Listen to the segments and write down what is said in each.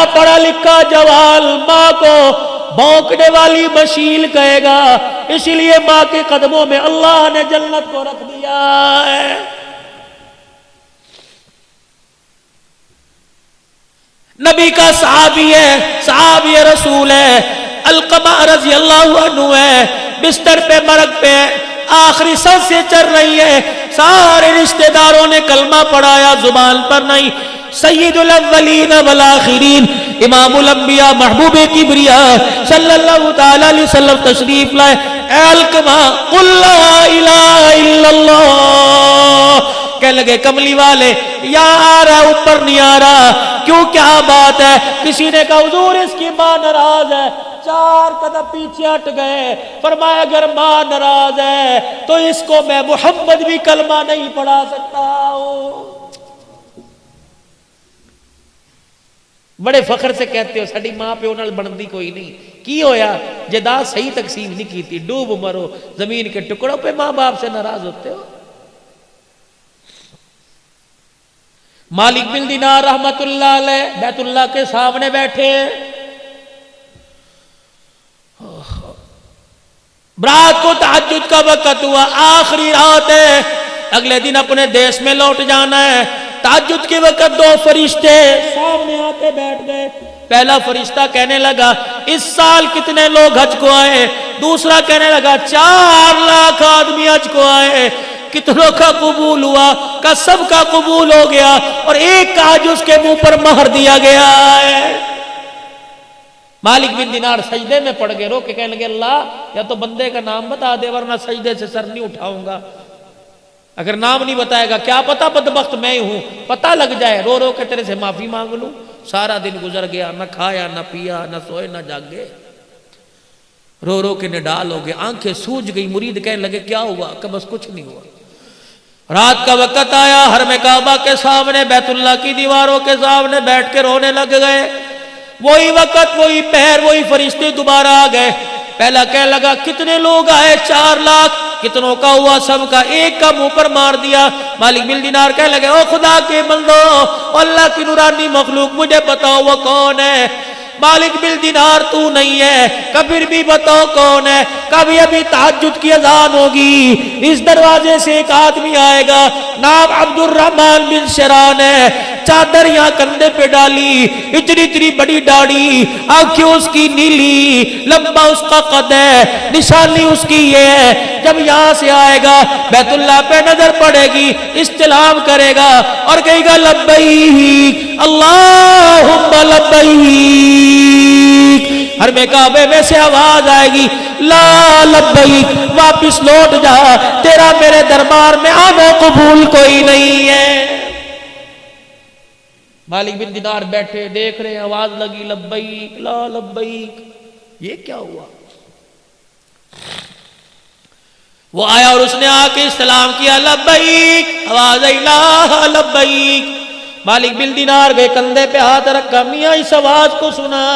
بڑا پڑھا لکھا جوال ماں کو بھونکنے والی مشیل کہے گا، اسی لیے ماں کے قدموں میں اللہ نے جنت کو رکھ دیا ہے۔ نبی کا صحابی ہے، صحابی رسول ہے، علقمہ رضی اللہ عنہ ہے، بستر پہ مرگ پہ آخری سانسیں چل رہی ہے، سارے رشتہ داروں نے کلمہ پڑھایا، زبان پر نہیں۔ سید الاولین والآخرین، امام الانبیاء، محبوب کبریاء صلی اللہ تعالی علیہ وسلم تشریف لائے۔ اے علقمہ قل لا الہ الا اللہ، کہنے لگے کملی والے یہاں آ رہا اوپر نہیں آ رہا، کیوں کیا بات ہے؟ کسی نے کہا حضور اس کی ماں ناراض ہے، 4 قدم پیچھے ہٹ گئے، فرمایا اگر ماں ناراض ہے تو اس کو میں محمد بھی کلمہ نہیں پڑھا سکتا ہوں۔ بڑے فخر سے کہتے ہو ساڈی ماں پیو نال بندی کوئی نہیں، کی ہویا جائیداد صحیح تقسیم نہیں کی تھی، ڈوب مرو زمین کے ٹکڑوں پہ ماں باپ سے ناراض ہوتے ہو۔ مالک بن دینار رحمت اللہ علیہ بیت اللہ کے سامنے بیٹھے، رات کو تہجد کا وقت ہوا، آخری رات ہے، اگلے دن اپنے دیش میں لوٹ جانا ہے۔ تہجد کے وقت 2 فرشتے سامنے آتے بیٹھ گئے۔ پہلا فرشتہ کہنے لگا اس سال کتنے لوگ حج کو آئے؟ دوسرا کہنے لگا 4 لاکھ آدمی حج کو آئے، کتنوں کا قبول ہوا؟ کہ سب کا قبول ہو گیا، اور ایک کا حج اس کے منہ پر مہر دیا گیا ہے۔ مالک بن دینار سجدے میں پڑ گئے، رو کے کہنے لگے اللہ یا تو بندے کا نام بتا دے ورنہ سجدے سے سر نہیں اٹھاؤں گا۔ اگر نام نہیں بتائے گا کیا پتہ بدبخت میں ہوں، پتہ لگ جائے، رو رو کے تیرے سے معافی مانگ لوں۔ سارا دن گزر گیا، نہ کھایا نہ پیا نہ سوئے نہ جاگے، رو رو کے نڈال ہو گئے، آنکھیں سوج گئی۔ مرید کہنے لگے کیا ہوا؟ کہ بس کچھ نہیں ہوا۔ رات کا وقت آیا، حرم کعبہ کے سامنے بیت اللہ کی دیواروں کے سامنے بیٹھ کے رونے لگ گئے۔ وہی وقت وہی پہر وہی فرشتے دوبارہ آ گئے۔ پہلا کہنے لگا کتنے لوگ آئے؟ 4 لاکھ۔ کتنوں کا ہوا؟ سب کا۔ ایک کا منہ پر مار دیا۔ مالک بن دینار کہنے لگے او خدا کے بندو، اللہ کی نورانی مخلوق مجھے بتاؤ وہ کون ہے؟ مالک بن دینار تو نہیں ہے، کبھی بھی بتاؤ کون ہے؟ کبھی ابھی تہجد کی اذان ہوگی، اس دروازے سے ایک آدمی آئے گا، نام عبد الرحمن بن شران ہے، چادر یہاں کندھے پہ ڈالی، اتنی اتنی بڑی داڑھی، آنکھیں اس کی نیلی، لمبا اس کا قد ہے، نشانی اس کی یہ ہے۔ جب یہاں سے آئے گا بیت اللہ پہ نظر پڑے گی، استلام کرے گا اور کہے گا لبیک اللہم لبیک۔ حرم کعبے میں سے آواز آئے گی لا لبیک، واپس لوٹ جا، تیرا میرے دربار میں آنا قبول کوئی نہیں ہے۔ مالک بن دینار بیٹھے دیکھ رہے، آواز لگی لبیک لا لبیک، یہ کیا ہوا؟ وہ آیا اور اس نے آ کے استلام کیا لبیک، آواز آئی لا لبیک۔ مالک بن دینار گئے، کندھے پہ ہاتھ رکھا، میاں اس آواز کو سنا،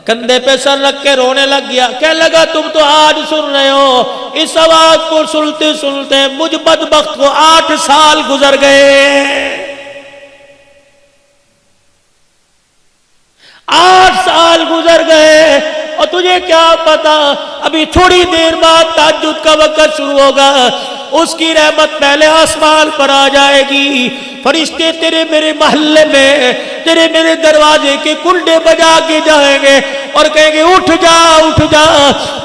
کندھے پہ سر رکھ کے رونے لگ گیا۔ کہنے لگا تم تو آج سن رہے ہو، اس آواز کو سنتے سنتے مجھ بدبخت کو 8 سال گزر گئے۔ 8 سال گزر گئے، اور تجھے کیا پتا ابھی تھوڑی دیر بعد تہجد کا وقت شروع ہوگا، اس کی رحمت پہلے آسمان پر آ جائے گی، فرشتے تیرے میرے محلے میں تیرے میرے دروازے کے کنڈے بجا کے جائیں گے اور کہیں گے اٹھ جا اٹھ جا،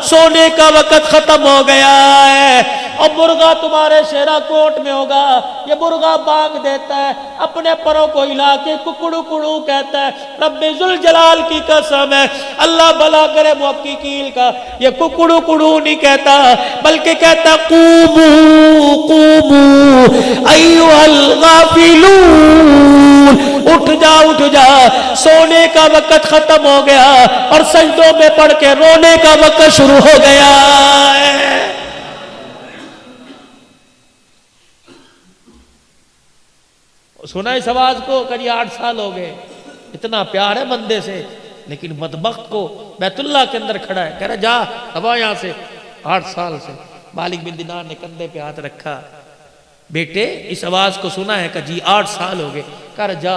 سونے کا وقت ختم ہو گیا ہے۔ اور مرغا تمہارے شہرہ کوٹ میں ہوگا، یہ مرغا بانگ دیتا ہے، اپنے پروں کو ہلا کے ککڑو کڑو کہتا ہے، رب ذوالجلال کی قسم ہے، اللہ بھلا کرے محققین کا، یہ ککڑو کڑو نہیں کہتا بلکہ کہتا قومو قومو ایھا الغافلون، اٹھ جا سونے کا وقت ختم ہو گیا اور سجدوں میں پڑھ کے رونے کا وقت شروع ہو گیا ہے۔ سنا اس آواز کو کہ 8 سال ہو گئے، اتنا پیار ہے بندے سے، لیکن بدبخت کو بیت اللہ کے اندر کھڑا ہے، کہہ رہا جا اب یہاں سے، 8 سال سے۔ مالک بن دینار نے کندھے پہ ہاتھ رکھا، بیٹے اس آواز کو سنا ہے کہ جی 8 سال ہو گئے، کہہ رہا جا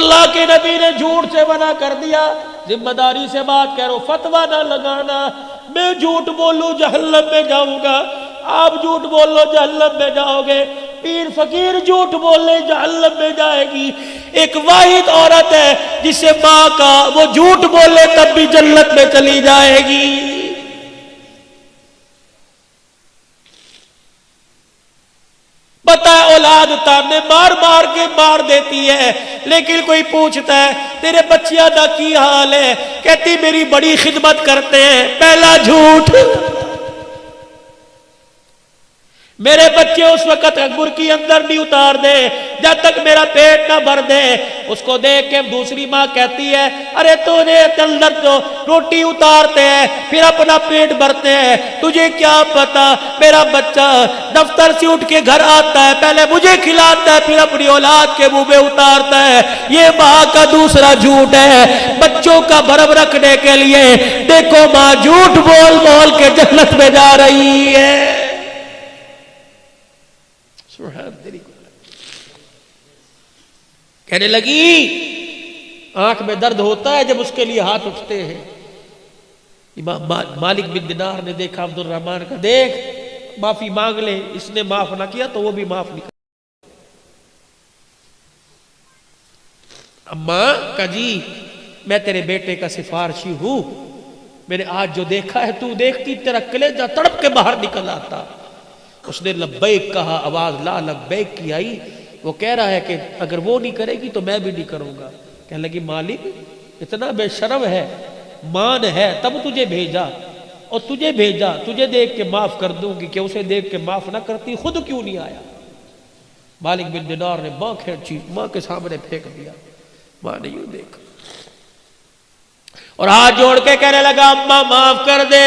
اللہ کے نبی نے جھوٹ سے منع کر دیا، ذمہ داری سے بات کہہ رہا ہوں، فتویٰ نہ لگانا، میں جھوٹ بولوں جہنم میں جاؤں گا، آپ جھوٹ بولو جہنم میں جاؤ گے، پیر فقیر جھوٹ بولے جہنم میں جائے گی۔ ایک واحد عورت ہے جسے ماں کا وہ جھوٹ بولے تب بھی جنت میں چلی جائے گی۔ پتہ ہے اولاد تانے مار مار کے مار دیتی ہے، لیکن کوئی پوچھتا ہے تیرے بچیاں دا کی حال ہے، کہتی میری بڑی خدمت کرتے ہیں۔ پہلا جھوٹ، میرے بچے اس وقت برکی اندر نہیں اتار دے جب تک میرا پیٹ نہ بھر دے۔ اس کو دیکھ کے دوسری ماں کہتی ہے ارے تجھے اندر تو روٹی اتارتے ہیں پھر اپنا پیٹ بھرتے ہیں، تجھے کیا پتا میرا بچہ دفتر سے اٹھ کے گھر آتا ہے پہلے مجھے کھلاتا ہے پھر اپنی اولاد کے منہ میں اتارتا ہے۔ یہ ماں کا دوسرا جھوٹ ہے بچوں کا بھرم رکھنے کے لیے۔ دیکھو ماں جھوٹ بول بول کے جنت میں جا رہی ہے۔ کہنے لگی آنکھ میں درد ہوتا ہے جب اس کے لیے ہاتھ اٹھتے ہیں۔ امام مالک بن دینار نے دیکھا عبد الرحمن کا، دیکھ معافی مانگ لے، اس نے معاف نہ کیا تو وہ بھی معاف نہیں کر۔ اماں کہا جی میں تیرے بیٹے کا سفارشی ہوں، میں نے آج جو دیکھا ہے تو دیکھتی تیرا کلیجہ تڑپ کے باہر نکل آتا۔ اس نے لبیک کہا، آواز لا لبیک کی آئی۔ وہ کہہ رہا ہے کہ اگر وہ نہیں کرے گی تو میں بھی نہیں کروں گا۔ کہنے لگی مالک اتنا بے شرم ہے، مان ہے تب تجھے بھیجا، اور تجھے بھیجا تجھے دیکھ کے معاف کر دوں گی کہ اسے دیکھ کے معاف نہ کرتی خود کیوں نہیں آیا۔ مالک بن دینار نے ماں کھینچی، ماں کے سامنے پھینک دیا۔ ماں نے یوں دیکھا اور ہاتھ جوڑ کے کہنے لگا اماں معاف کر دے۔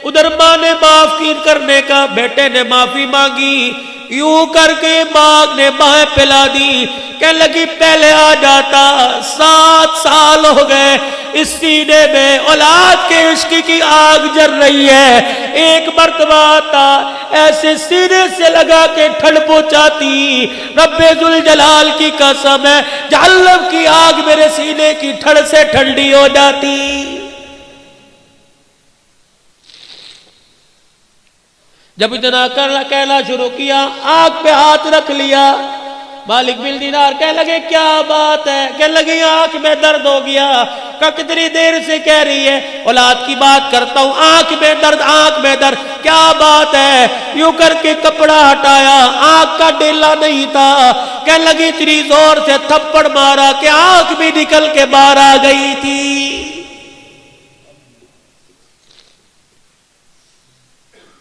ادھر ماں نے معاف کی کرنے کا، بیٹے نے معافی مانگی، یوں کر کے ماں نے بائیں پلا دی۔ کہنے لگی پہلے آ جاتا، 7 سال ہو گئے اس سینے میں اولاد کے عشق کی آگ جل رہی ہے، ایک مرتبہ آتا ایسے سینے سے لگا کے ٹھنڈ پہنچاتی۔ رب ذوالجلال کی قسم ہے جہنم کی آگ میرے سینے کی ٹھنڈ سے ٹھنڈی ہو جاتی۔ جب اتنا کہنا شروع کیا آنکھ پہ ہاتھ رکھ لیا۔ مالک بن دینار کہنے لگے کیا بات ہے؟ کہنے لگی آنکھ میں درد ہو گیا۔ کہا کتنی دیر سے کہہ رہی ہے اولاد کی بات کرتا ہوں، آنکھ میں درد آنکھ میں درد، کیا بات ہے؟ یوں کر کے کپڑا ہٹایا، آنکھ کا ڈیلا نہیں تھا۔ کہنے لگی اتنی زور سے تھپڑ مارا کہ آنکھ بھی نکل کے باہر آ گئی تھی۔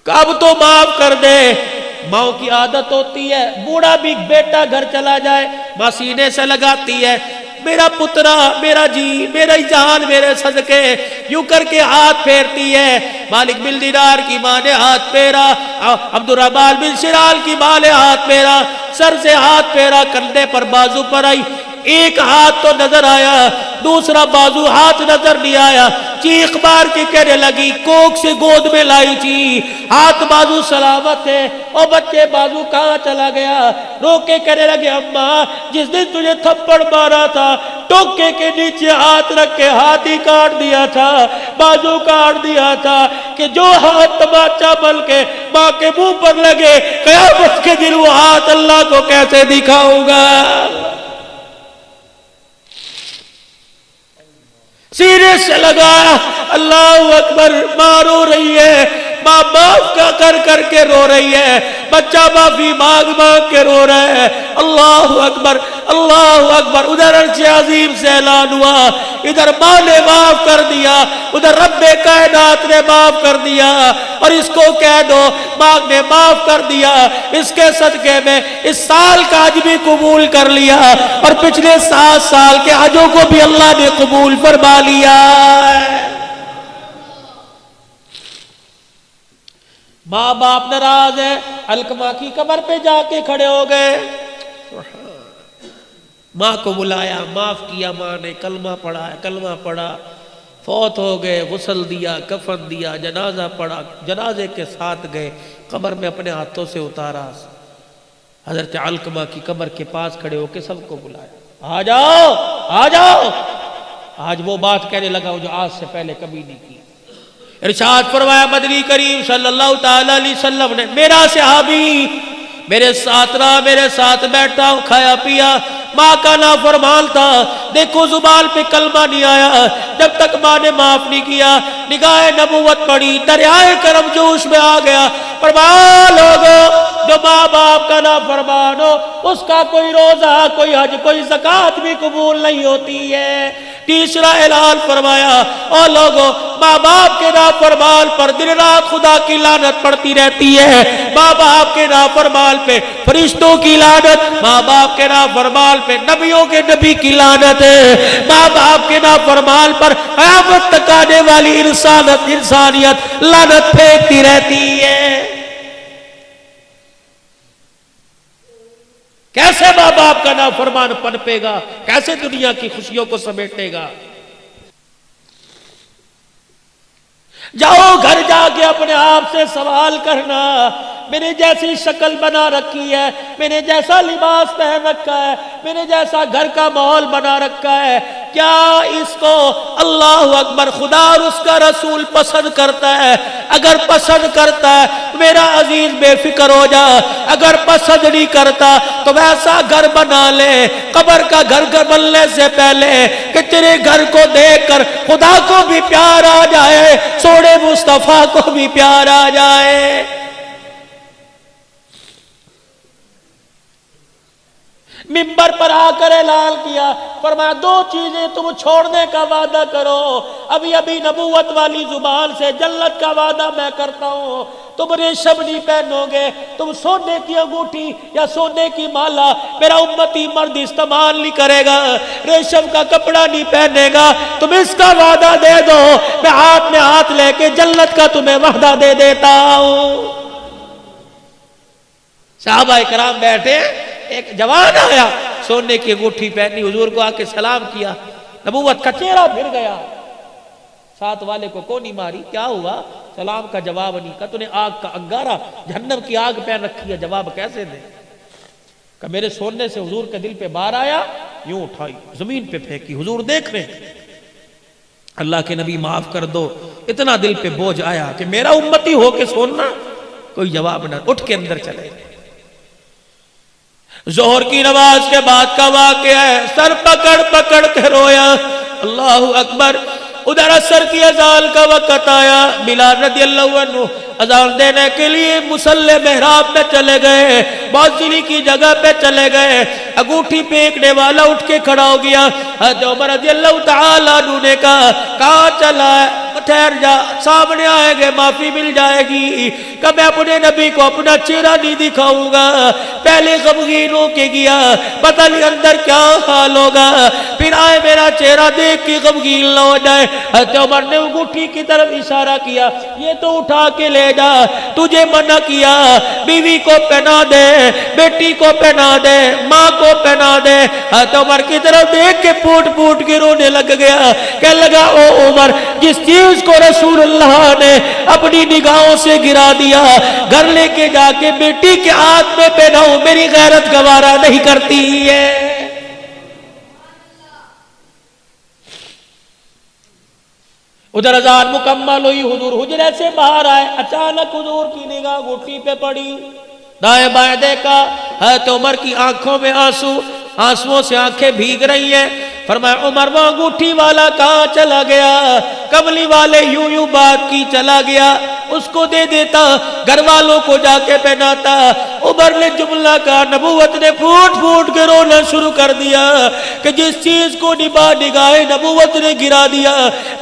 اب تو معاف کر دے۔ ماں کی عادت ہوتی ہے بوڑھا بھی بیٹا گھر چلا جائے ماں سینے سے لگاتی ہے، میرا پترا میرا جی میرا جان میرے صدقے، یوں کر کے ہاتھ پھیرتی ہے۔ مالک بن دینار کی ماں نے ہاتھ پھیرا، عبد الرحمن بن شرال کی ماں نے ہاتھ پھیرا، سر سے ہاتھ پھیرا، کندھے پر بازو پر آئی، ایک ہاتھ تو نظر آیا دوسرا بازو ہاتھ نظر نہیں آیا۔ چیخ مار کے کہنے لگی کوک سے گود میں لائی تھی، ہاتھ بازو سلامت ہے، اور بچے بازو کہاں چلا گیا؟ رو کے کہنے لگے اماں جس دن تجھے تھپڑ مارا تھا ٹوکے کے نیچے ہاتھ رکھ کے ہاتھ ہی کاٹ دیا تھا، بازو کاٹ دیا تھا کہ جو ہاتھ تماچا بن کے ماں کے منہ پر لگے قیامت کے دن وہ ہاتھ اللہ کو کیسے دکھاؤں گا؟ سینے سے لگایا، اللہ اکبر، ماں رو رہی ہے، ماں معاف کر کر کے رو رہی ہے، بچہ معافی مانگ مانگ کے رو رہا ہے۔ اللہ اکبر اللہ اکبر، ادھر عرش عظیم سے اعلان ہوا، ادھر ماں نے معاف کر دیا، ادھر رب کائنات نے معاف کر دیا، اور اس کو کہہ دو ماں نے معاف کر دیا، اس کے صدقے میں اس سال کا حج بھی قبول کر لیا، اور پچھلے 7 سال کے حجوں کو بھی اللہ نے قبول فرما لیا۔ ماں باپ ناراض ہے، علقمہ کی قبر پہ جا کے کھڑے ہو گئے، ماں کو بلایا، معاف کیا، ماں نے کلمہ پڑھا، کلمہ پڑھا، فوت ہو گئے، غسل دیا، کفن دیا، جنازہ پڑھا، جنازے کے ساتھ گئے، قبر میں اپنے ہاتھوں سے اتارا، حضرت علقمہ کی قبر کے پاس کھڑے ہو کے سب کو بلایا، آ جاؤ آ جاؤ. آج وہ بات کہنے لگا جو آج سے پہلے کبھی نہیں کی. ارشاد فرمایا مدنی کریم صلی اللہ تعالی علیہ وسلم نے میرا صحابی میرے ساتھ رہا, میرے ساتھ بیٹھا, کھایا پیا, ماں کا نافرمان تھا, دیکھو زبان پہ کلمہ نہیں آیا جب تک ماں نے معاف نہیں کیا. نگاہ نبوت پڑی, دریائے کرم جوش میں آ گیا. فرمایا لوگوں جو ماں باپ کا نافرمان ہو اس کا کوئی روزہ, کوئی حج, کوئی زکوٰۃ بھی قبول نہیں ہوتی ہے. تیسرا اعلان فرمایا او لوگوں ماں باپ کے نافرمان پر دن رات خدا کی لعنت پڑتی رہتی ہے. ماں باپ کے نافرمان پہ فرشتوں کی لعنت, ماں باپ کے نافرمان پہ نبیوں کے نبی کی لعنت ہے. ماں باپ کے نافرمان پر قیامت تک آنے والی انسانیت لعنت پھینکتی رہتی ہے. کیسے ماں باپ کا نافرمان پنپے گا, کیسے دنیا کی خوشیوں کو سمیٹے گا. جاؤ گھر جا کے اپنے آپ سے سوال کرنا, میں نے جیسی شکل بنا رکھی ہے, میں نے جیسا لباس پہن رکھا ہے, میں نے جیسا گھر کا ماحول بنا رکھا ہے, کیا اس کو اللہ اکبر خدا اور اس کا رسول پسند کرتا ہے؟ اگر پسند کرتا ہے میرا عزیز بے فکر ہو جا, اگر پسند نہیں کرتا تو ویسا گھر بنا لے قبر کا گھر بننے سے پہلے کہ تیرے گھر کو دیکھ کر خدا کو بھی پیار آ جائے, سوڑے مصطفیٰ کو بھی پیار آ جائے. منبر پر آ کر اعلان کیا, فرمایا دو چیزیں تم چھوڑنے کا وعدہ کرو. ابھی ابھی نبوت والی زبان سے جنت کا وعدہ میں کرتا ہوں, تم ریشم نہیں پہنو گے, تم سونے کی انگوٹھی یا سونے کی مالا میرا امتی مرد استعمال نہیں کرے گا, ریشم کا کپڑا نہیں پہنے گا. تم اس کا وعدہ دے دو, میں ہاتھ لے کے جنت کا تمہیں وعدہ دے دیتا ہوں. صحابہ کرام بیٹھے, ایک جوان آیا سونے کی انگوٹھی پہنی, حضور کو آ کے سلام کیا, نبوت کا چہرہ پھر گیا. ساتھ والے کو کونی ماری, کیا ہوا؟ سلام کا جواب نہیں. کہا تو نے آگ کا انگارہ جہنم کی آگ پہن رکھی ہے, جواب کیسے دے؟ کہ میرے سونے سے حضور کے دل پہ بار آیا, یوں اٹھائی زمین پہ پھینکی, حضور دیکھ رہے اللہ کے نبی معاف کر دو, اتنا دل پہ بوجھ آیا کہ میرا امتی ہو کے سوننا. کوئی جواب نہ, اٹھ کے اندر چلے. ظہر کی نماز کے بعد کا واقعہ ہے, سر پکڑ پکڑ کے رویا, اللہ اکبر. ادھر عصر کی اذان کا وقت آیا, بلال رضی اللہ عنہ اذان دینے کے لیے مصلی محراب میں چلے گئے, موزلی کی جگہ پہ چلے گئے. انگوٹھی پھینکنے والا اٹھ کے کھڑا ہو گیا. حضرت عمر رضی اللہ تعالیٰ عنہ نے کہا کہاں چلا ہے؟ ٹھہر جا, سامنے آئیں گے معافی مل جائے گی. کہ میں اپنے نبی کو اپنا چہرہ نہیں دکھاؤں گا. پہلے غمگین ہو کے گیا, پتہ نہیں اندر کیا حال ہوگا, پھر آئے میرا چہرہ دیکھ کے غمگین نہ ہو جائے. حضرت عمر نے انگوٹھی کی طرف اشارہ کیا, یہ تو اٹھا کے لے جا, تجھے منع کیا, بیوی کو پہنا دے, بیٹی کو پہنا دے, ماں کو پہنا دے. حضرت عمر کی طرف دیکھ کے پھوٹ پھوٹ کے رونے لگ گیا. کہنے لگا او عمر, جس چیز کو رسول اللہ نے اپنی نگاہوں سے گرا دیا, گھر لے کے جا کے بیٹی کے ہاتھ میں پہناؤں, میری غیرت گوارا نہیں کرتی ہے. ادھر اذان مکمل ہوئی, حضور حجرے سے باہر آئے, اچانک حضور کی نگاہ گھٹی پہ پڑی, دائیں بائیں دیکھا, حضرت عمر کی آنکھوں میں آنسو, آنسوؤں سے آنکھیں بھیگ رہی ہیں. فرمایا عمر وہ انگوٹھی والا کہاں چلا گیا؟ کملی والے یوں یوں بات کی چلا گیا, اس کو دے دیتا, گھر والوں کو جا کے پہناتا. عمر نے جملہ کہا, نبوت نے پھوٹ پھوٹ کے رونا شروع کر دیا کہ جس چیز کو نگاہ نبوت نے گرا دیا,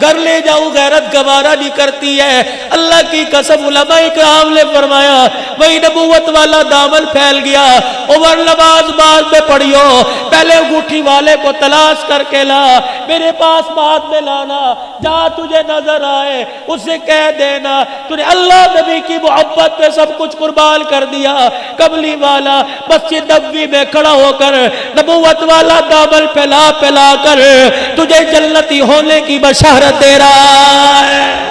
گھر لے جاؤں غیرت گوارا نہیں کرتی ہے. اللہ کی قسم علماء کرام نے فرمایا وہی نبوت والا دامن پھیل گیا. عمر نماز بعد میں پڑھیو, پہلے انگوٹھی والے کو تلاش کر کے لا, میرے پاس بعد میں لانا, جہاں تجھے نظر آئے اسے کہہ دینا تو نے اللہ نبی کی محبت پہ سب کچھ قربان کر دیا. کملی والا مسجد نبوی میں کھڑا ہو کر نبوت والا دامن پھیلا پھیلا کر تجھے جنتی ہونے کی بشارت دے رہا ہے.